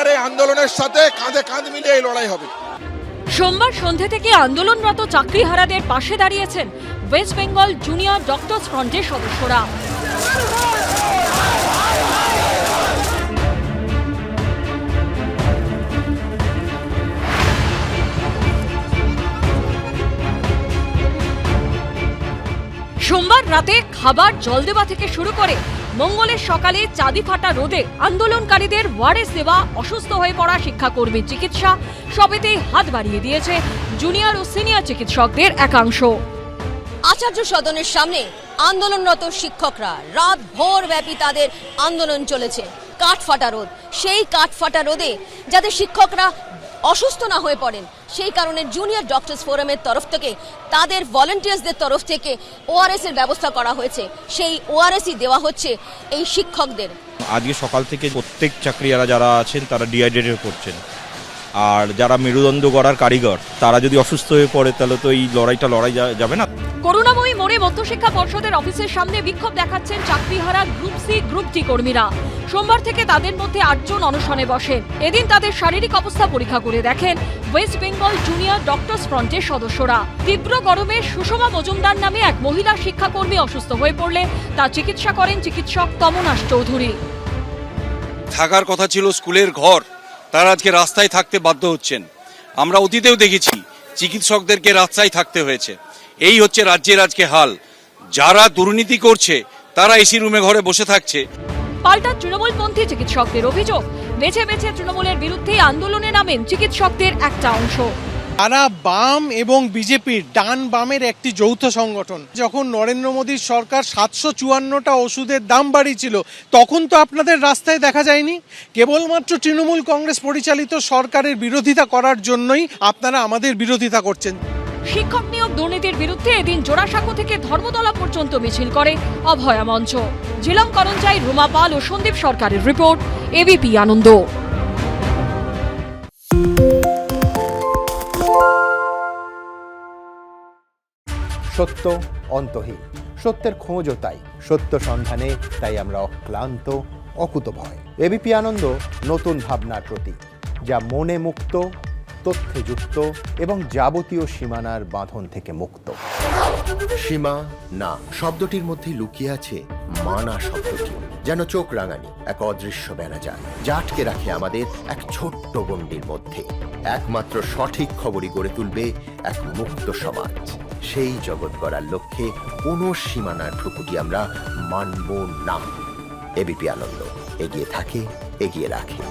চাকরিহারাদের এই আন্দোলনের সাথে কাঁধে কাঁধ মিলিয়ে এই লড়াই হবে। সোমবার সন্ধে থেকে আন্দোলনরত চাকরিহারাদের পাশে দাঁড়িয়েছেন ওয়েস্ট বেঙ্গল জুনিয়র ডক্টরস ফ্রন্টের সদস্যরা। সোমবার রাতে খাবার জল দেওয়া থেকে শুরু করে মঙ্গলের সকালে চাঁদি ফাটা রোদে আন্দোলনকারীদের ওয়ারেস দেওয়া, অসুস্থ হয়ে পড়া শিক্ষাকর্মীর চিকিৎসা সবেতেই হাত বাড়িয়ে দিয়েছে জুনিয়র ও সিনিয়র চিকিৎসকদের একাংশ। আচার্য সদনের সামনে আন্দোলনরত শিক্ষকরা রাত ভোর ব্যাপী তাদের আন্দোলন চলেছে। কাঠফাটা রোদ, সেই কাঠফাটা রোদে যাতে শিক্ষকরা অসুস্থ না হয়ে পড়েন সেই কারণে জুনিয়র ডক্টরস ফোরামের তরফ থেকে তাদের ভলেন্টিয়ার্সদের তরফ থেকে ওআরএস এর ব্যবস্থা করা হয়েছে। সেই ওআরএসই দেওয়া হচ্ছে এই শিক্ষকদের। আজকে সকাল থেকে প্রত্যেক চাকরিয়ারা যারা আছেন তারা ডিহাইড্রেটেড করছেন, আর যারা মেরুদণ্ড গড়ার কারিগর তারা যদি অসুস্থ হয়ে পড়ে তাহলে তো এই লড়াইটা যাবে না। করুণাময়ী মোড়ে মধ্যশিক্ষা পর্ষদের অফিসের সামনে বিক্ষোভ দেখাচ্ছেন চাকরিহারা গ্রুপ সি গ্রুপ টি কর্মীরা। সোমবার থেকে তাদের মধ্যে 8 জন অনশনে বসেন। এদিন তাদের শারীরিক অবস্থা পরীক্ষা করে দেখেন ওয়েস্ট বেঙ্গল জুনিয়র ডক্টরস ফ্রন্টের সদস্যরা। তীব্র গরমে সুষমা মজুমদার নামে এক মহিলা শিক্ষাকর্মী অসুস্থ হয়ে পড়লে তার চিকিৎসা করেন চিকিৎসক তমনাশ চৌধুরী। থাকার কথা ছিল স্কুলের ঘর, তারা আজকে রাস্তায় থাকতে বাধ্য হচ্ছেন। আমরা অতীতেও দেখেছি চিকিৎসকদেরকে রাস্তায় থাকতে হয়েছে। এই হচ্ছে রাজ্যের আজকে হাল। যারা দুর্নীতি করছে তারা এসি রুমে ঘরে বসে থাকছে। পাল্টা তৃণমূলপন্থী চিকিৎসকদের অভিযোগ, বেছে বেছে তৃণমূলের বিরুদ্ধে আন্দোলনে নামেন চিকিৎসকদের একটা অংশ। তারা বাম এবং বিজেপির ডান বামের একটি যৌথ সংগঠন। যখন নরেন্দ্র মোদীর সরকার 754টা ওষুধের দাম বাড়িয়েছিল তখন তো আপনাদের রাস্তায় দেখা যায়নি। কেবলমাত্র তৃণমূল কংগ্রেস পরিচালিত সরকারের বিরোধিতা করার জন্যই আপনারা আমাদের বিরোধিতা করছেন। শিক্ষক নিয়োগ দুর্নীতির বিরুদ্ধে এদিন জোড়াসাঁকো থেকে ধর্মতলা পর্যন্ত মিছিল করে অভয়া মঞ্চ। ঝিলম করঞ্জাই, রুমা পাল ও সন্দীপ সরকারের রিপোর্ট, এবিপি আনন্দ। সত্য অন্তহীন, সত্যের খোঁজও তাই, সত্য সন্ধানে তাই আমরা অক্লান্ত, অকুতভয়। এবিপি আনন্দ নতুন ভাবনার প্রতীক, যা মনে মুক্ত, তথ্যে যুক্ত এবং যাবতীয় সীমানার বাঁধন থেকে মুক্ত। সীমা না শব্দটির মধ্যে লুকিয়ে আছে মানা শব্দটি, যেন চোখ রাঙানি এক অদৃশ্য বেড়াজাল, যা আটকে রাখে আমাদের এক ছোট্ট গণ্ডির মধ্যে। একমাত্র সঠিক খবরই গড়ে তুলবে এক মুক্ত সমাজ। সেই জগৎ গড়ার লক্ষ্যে কোনো সীমানার ঠুকুটি আমরা মানব না। এবিপি আনন্দ এগিয়ে থাকে, এগিয়ে রাখে।